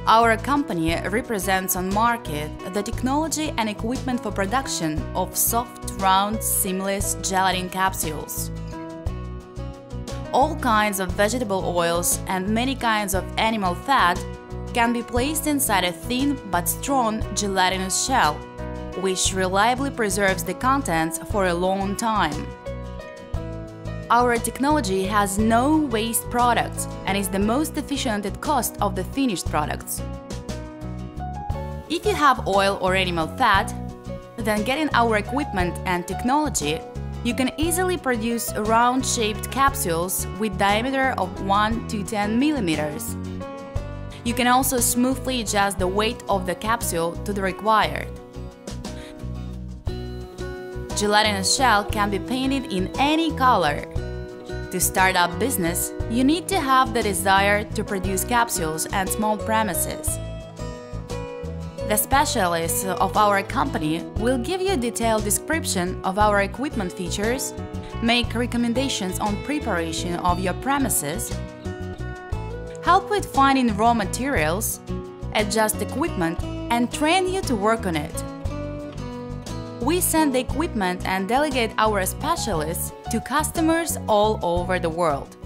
Our company represents on market the technology and equipment for production of soft, round, seamless gelatin capsules. All kinds of vegetable oils and many kinds of animal fat can be placed inside a thin but strong gelatinous shell, which reliably preserves the contents for a long time. Our technology has no waste products and is the most efficient at cost of the finished products. If you have oil or animal fat, then getting our equipment and technology, you can easily produce round-shaped capsules with diameter of 1 to 10 millimeters. You can also smoothly adjust the weight of the capsule to the required. Gelatinous shell can be painted in any color. To start up business, you need to have the desire to produce capsules and small premises. The specialists of our company will give you a detailed description of our equipment features, make recommendations on preparation of your premises, help with finding raw materials, adjust equipment, and train you to work on it. We send the equipment and delegate our specialists to customers all over the world.